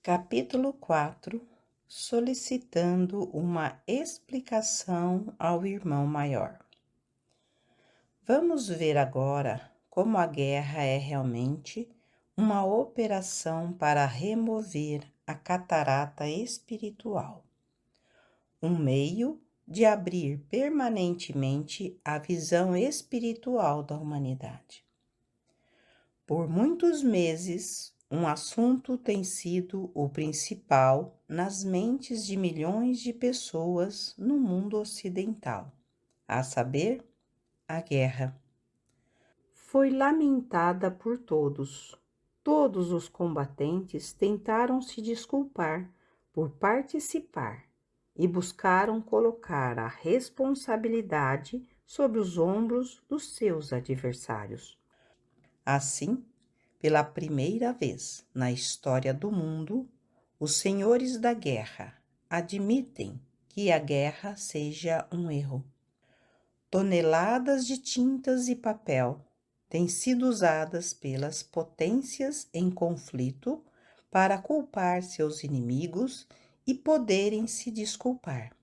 Capítulo 4. Solicitando uma explicação ao irmão maior. Vamos ver agora como a guerra é realmente uma operação para remover a catarata espiritual, um meio de abrir permanentemente a visão espiritual da humanidade. Por muitos meses, um assunto tem sido o principal nas mentes de milhões de pessoas no mundo ocidental, a saber, a guerra. Foi lamentada por todos. Todos os combatentes tentaram se desculpar por participar e buscaram colocar a responsabilidade sobre os ombros dos seus adversários. Assim, pela primeira vez na história do mundo, os senhores da guerra admitem que a guerra seja um erro. Toneladas de tintas e papel têm sido usadas pelas potências em conflito para culpar seus inimigos e poderem se desculpar,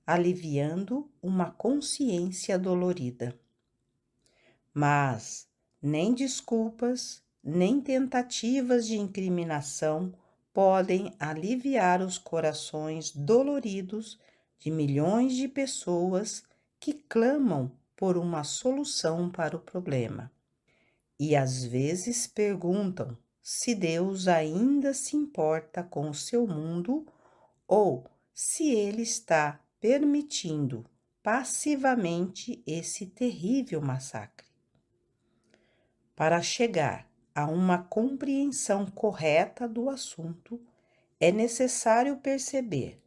aliviando uma consciência dolorida. Mas nem desculpas, nem tentativas de incriminação podem aliviar os corações doloridos de milhões de pessoas que clamam por uma solução para o problema. E às vezes perguntam se Deus ainda se importa com o seu mundo ou se ele está permitindo passivamente esse terrível massacre. Para chegar a uma compreensão correta do assunto, é necessário perceber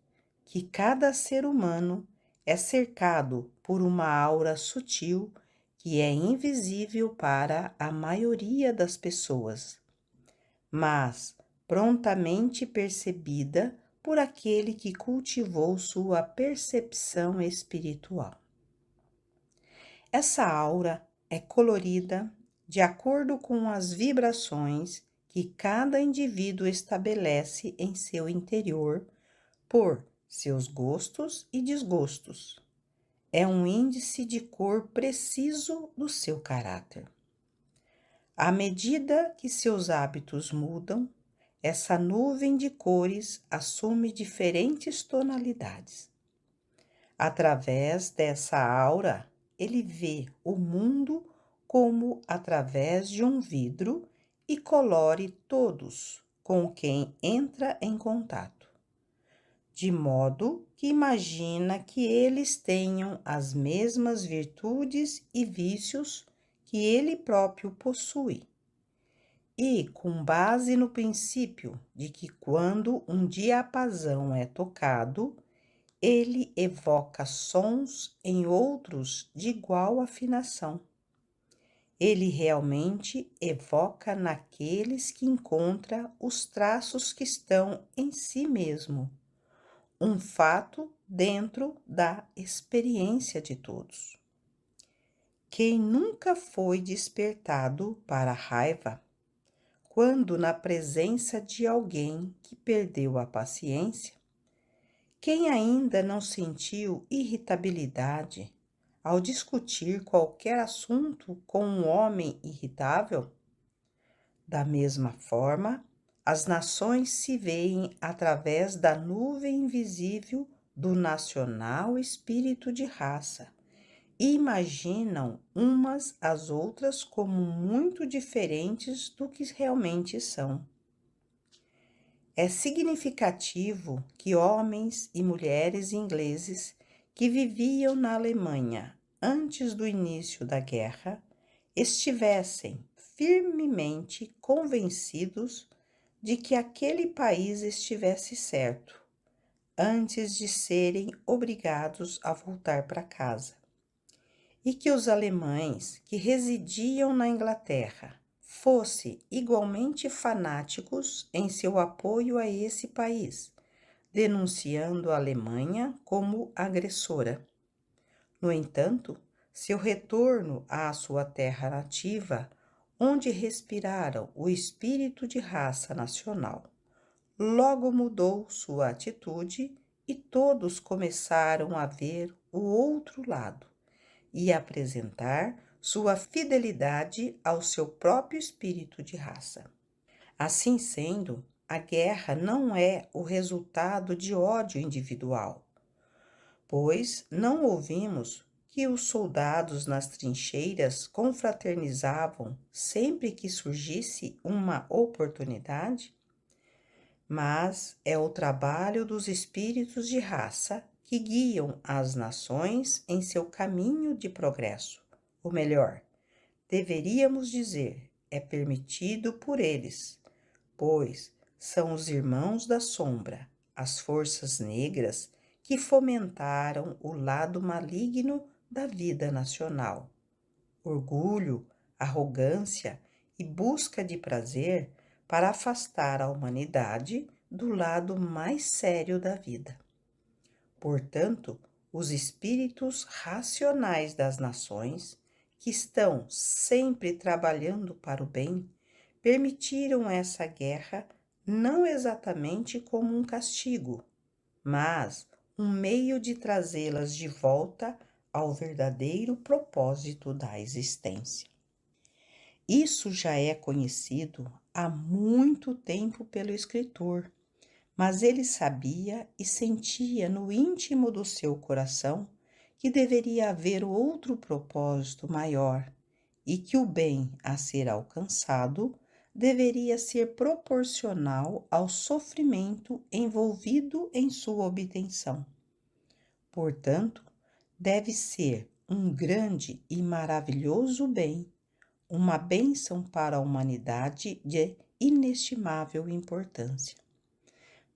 que cada ser humano é cercado por uma aura sutil que é invisível para a maioria das pessoas, mas prontamente percebida por aquele que cultivou sua percepção espiritual. Essa aura é colorida de acordo com as vibrações que cada indivíduo estabelece em seu interior por seus gostos e desgostos. É um índice de cor preciso do seu caráter. À medida que seus hábitos mudam, essa nuvem de cores assume diferentes tonalidades. Através dessa aura, ele vê o mundo como através de um vidro e colore todos com quem entra em contato, de modo que imagina que eles tenham as mesmas virtudes e vícios que ele próprio possui. E, com base no princípio de que quando um diapasão é tocado, ele evoca sons em outros de igual afinação. Ele realmente evoca naqueles que encontra os traços que estão em si mesmo, um fato dentro da experiência de todos. Quem nunca foi despertado para a raiva, quando na presença de alguém que perdeu a paciência? Quem ainda não sentiu irritabilidade ao discutir qualquer assunto com um homem irritável? Da mesma forma, as nações se veem através da nuvem invisível do nacional espírito de raça e imaginam umas às outras como muito diferentes do que realmente são. É significativo que homens e mulheres ingleses que viviam na Alemanha antes do início da guerra estivessem firmemente convencidos de que aquele país estivesse certo, antes de serem obrigados a voltar para casa, e que os alemães que residiam na Inglaterra fossem igualmente fanáticos em seu apoio a esse país, denunciando a Alemanha como agressora. No entanto, seu retorno à sua terra nativa, onde respiraram o espírito de raça nacional, logo mudou sua atitude e todos começaram a ver o outro lado e apresentar sua fidelidade ao seu próprio espírito de raça. Assim sendo, a guerra não é o resultado de ódio individual, pois não ouvimos que os soldados nas trincheiras confraternizavam sempre que surgisse uma oportunidade? Mas é o trabalho dos espíritos de raça que guiam as nações em seu caminho de progresso. Ou melhor, deveríamos dizer, é permitido por eles, pois são os irmãos da sombra, as forças negras, que fomentaram o lado maligno da vida nacional. Orgulho, arrogância e busca de prazer para afastar a humanidade do lado mais sério da vida. Portanto, os espíritos racionais das nações, que estão sempre trabalhando para o bem, permitiram essa guerra não exatamente como um castigo, mas um meio de trazê-las de volta ao verdadeiro propósito da existência. Isso já é conhecido há muito tempo pelo escritor, mas ele sabia e sentia no íntimo do seu coração que deveria haver outro propósito maior e que o bem a ser alcançado deveria ser proporcional ao sofrimento envolvido em sua obtenção. Portanto, deve ser um grande e maravilhoso bem, uma bênção para a humanidade de inestimável importância.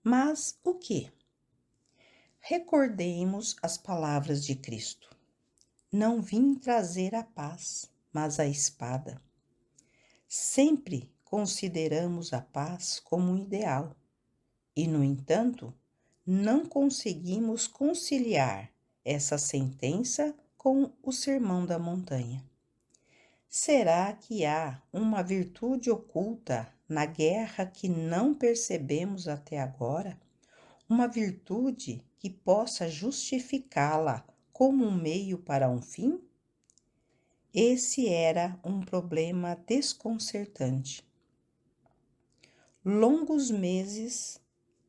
Mas o que? Recordemos as palavras de Cristo. Não vim trazer a paz, mas a espada. Sempre consideramos a paz como um ideal e, no entanto, não conseguimos conciliar essa sentença com o Sermão da Montanha. Será que há uma virtude oculta na guerra que não percebemos até agora? Uma virtude que possa justificá-la como um meio para um fim? Esse era um problema desconcertante. Longos meses,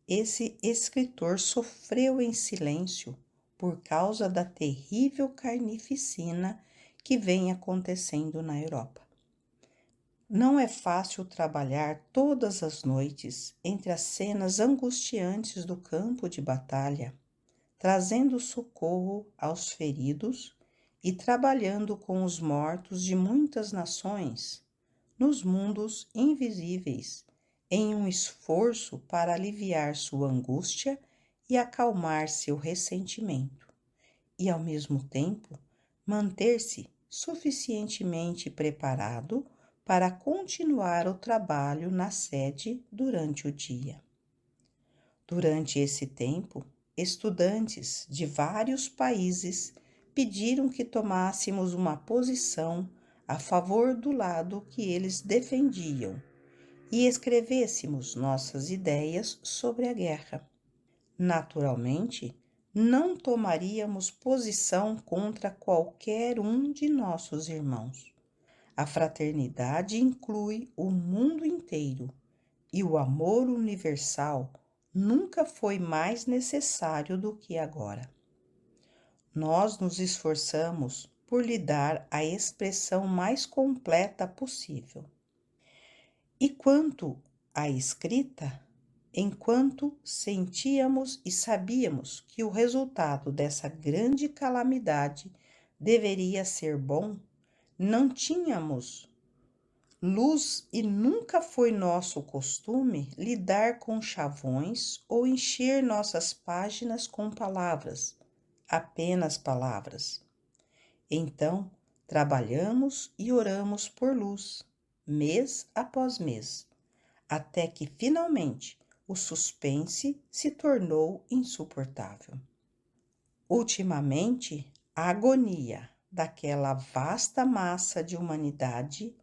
esse escritor sofreu em silêncio por causa da terrível carnificina que vem acontecendo na Europa. Não é fácil trabalhar todas as noites entre as cenas angustiantes do campo de batalha, trazendo socorro aos feridos e trabalhando com os mortos de muitas nações, nos mundos invisíveis, em um esforço para aliviar sua angústia e acalmar seu ressentimento, e ao mesmo tempo manter-se suficientemente preparado para continuar o trabalho na sede durante o dia. Durante esse tempo, estudantes de vários países pediram que tomássemos uma posição a favor do lado que eles defendiam e escrevêssemos nossas ideias sobre a guerra. Naturalmente, não tomaríamos posição contra qualquer um de nossos irmãos. A fraternidade inclui o mundo inteiro e o amor universal nunca foi mais necessário do que agora. Nós nos esforçamos por lhe dar a expressão mais completa possível. E quanto à escrita, enquanto sentíamos e sabíamos que o resultado dessa grande calamidade deveria ser bom, não tínhamos luz e nunca foi nosso costume lidar com chavões ou encher nossas páginas com palavras, apenas palavras. Então, trabalhamos e oramos por luz, mês após mês, até que finalmente o suspense se tornou insuportável. Ultimamente, a agonia daquela vasta massa de humanidade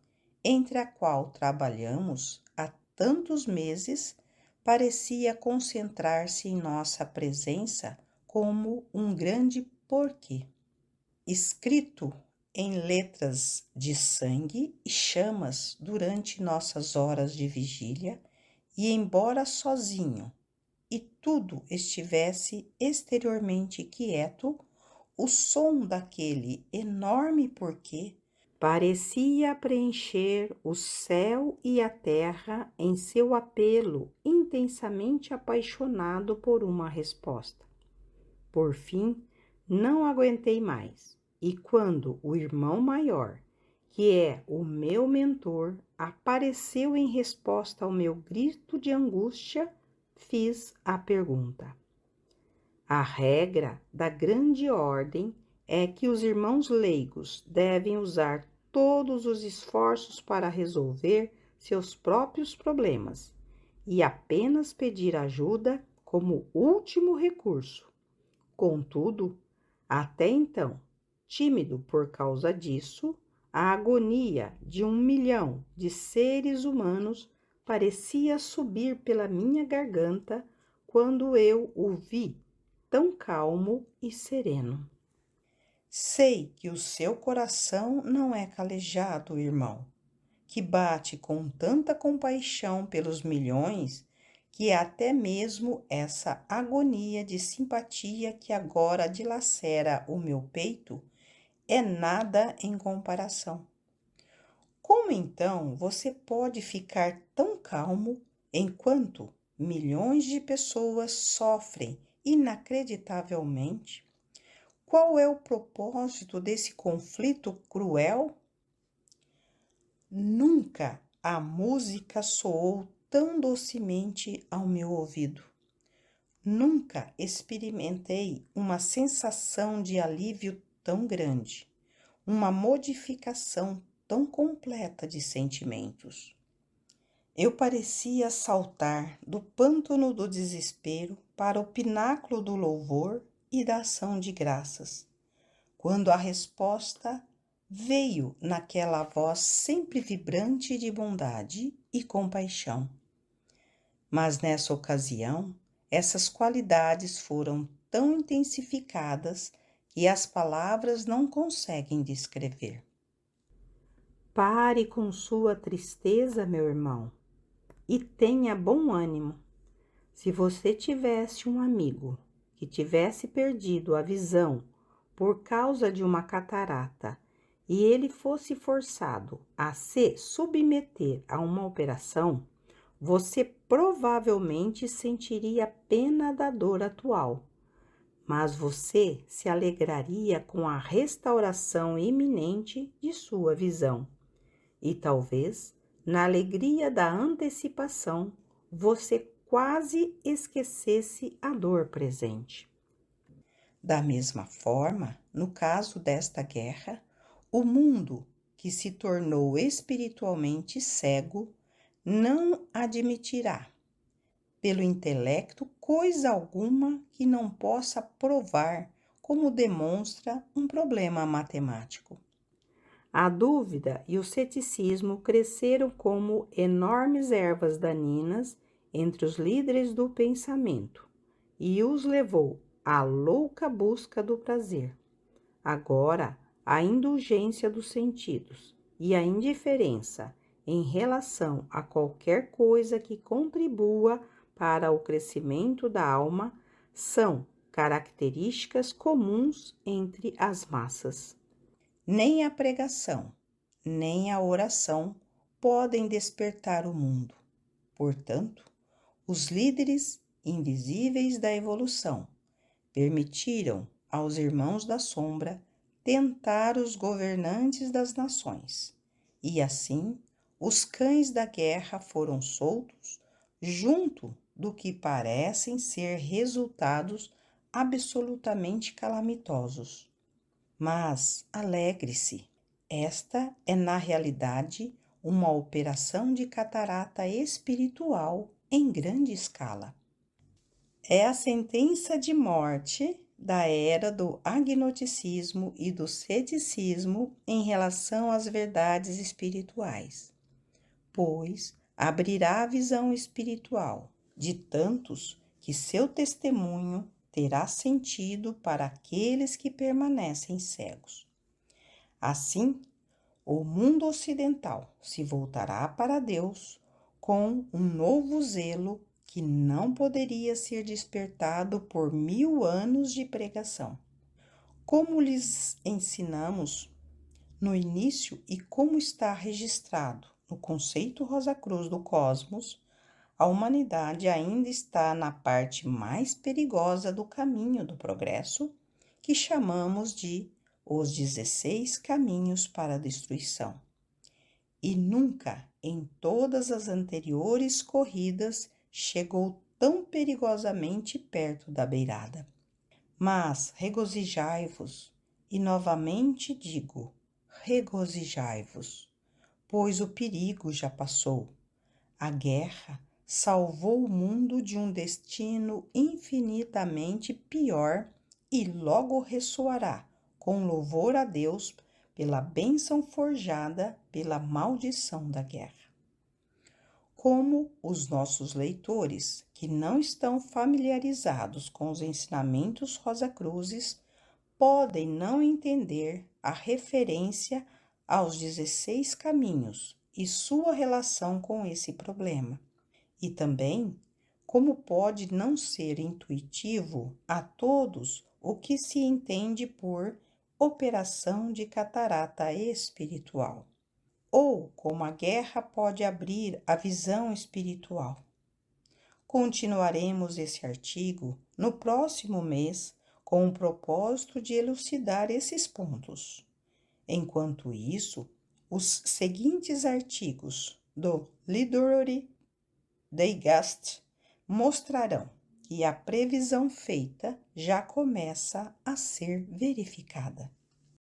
entre a qual trabalhamos há tantos meses parecia concentrar-se em nossa presença como um grande porquê, escrito em letras de sangue e chamas durante nossas horas de vigília, e embora sozinho e tudo estivesse exteriormente quieto, o som daquele enorme porquê parecia preencher o céu e a terra em seu apelo intensamente apaixonado por uma resposta. Por fim, não aguentei mais, e quando o irmão maior, que é o meu mentor, apareceu em resposta ao meu grito de angústia, fiz a pergunta. A regra da grande ordem é que os irmãos leigos devem usar todos os esforços para resolver seus próprios problemas e apenas pedir ajuda como último recurso. Contudo, até então, tímido por causa disso, a agonia de 1 milhão de seres humanos parecia subir pela minha garganta quando eu o vi tão calmo e sereno. Sei que o seu coração não é calejado, irmão, que bate com tanta compaixão pelos milhões que até mesmo essa agonia de simpatia que agora dilacera o meu peito é nada em comparação. Como então você pode ficar tão calmo enquanto milhões de pessoas sofrem inacreditavelmente? Qual é o propósito desse conflito cruel? Nunca a música soou tão docemente ao meu ouvido. Nunca experimentei uma sensação de alívio tão grande, uma modificação tão completa de sentimentos. Eu parecia saltar do pântano do desespero para o pináculo do louvor e da ação de graças, quando a resposta veio naquela voz sempre vibrante de bondade e compaixão. Mas nessa ocasião, essas qualidades foram tão intensificadas que as palavras não conseguem descrever. Pare com sua tristeza, meu irmão, e tenha bom ânimo. Se você tivesse um amigo que tivesse perdido a visão por causa de uma catarata e ele fosse forçado a se submeter a uma operação, você provavelmente sentiria pena da dor atual, mas você se alegraria com a restauração iminente de sua visão. E talvez, na alegria da antecipação, você quase esquecesse a dor presente. Da mesma forma, no caso desta guerra, o mundo que se tornou espiritualmente cego não admitirá, pelo intelecto, coisa alguma que não possa provar como demonstra um problema matemático. A dúvida e o ceticismo cresceram como enormes ervas daninhas entre os líderes do pensamento e os levou à louca busca do prazer. Agora, a indulgência dos sentidos e a indiferença em relação a qualquer coisa que contribua para o crescimento da alma são características comuns entre as massas. Nem a pregação, nem a oração podem despertar o mundo. Portanto, os líderes invisíveis da evolução permitiram aos irmãos da sombra tentar os governantes das nações, e assim os cães da guerra foram soltos junto do que parecem ser resultados absolutamente calamitosos. Mas alegre-se, esta é na realidade uma operação de catarata espiritual em grande escala. É a sentença de morte da era do agnosticismo e do ceticismo em relação às verdades espirituais, pois abrirá a visão espiritual de tantos que seu testemunho terá sentido para aqueles que permanecem cegos. Assim, o mundo ocidental se voltará para Deus com um novo zelo que não poderia ser despertado por 1000 anos de pregação. Como lhes ensinamos no início e como está registrado no conceito Rosa Cruz do cosmos, a humanidade ainda está na parte mais perigosa do caminho do progresso, que chamamos de os 16 caminhos para a destruição. E nunca em todas as anteriores corridas chegou tão perigosamente perto da beirada. Mas regozijai-vos, e novamente digo, regozijai-vos, pois o perigo já passou. A guerra salvou o mundo de um destino infinitamente pior e logo ressoará com louvor a Deus pela bênção forjada pela maldição da guerra. Como os nossos leitores, que não estão familiarizados com os ensinamentos Rosacruzes, podem não entender a referência aos 16 caminhos e sua relação com esse problema. E também, como pode não ser intuitivo a todos o que se entende por operação de catarata espiritual, ou como a guerra pode abrir a visão espiritual. Continuaremos esse artigo no próximo mês com o propósito de elucidar esses pontos. Enquanto isso, os seguintes artigos do Library Digest mostrarão que a previsão feita já começa a ser verificada.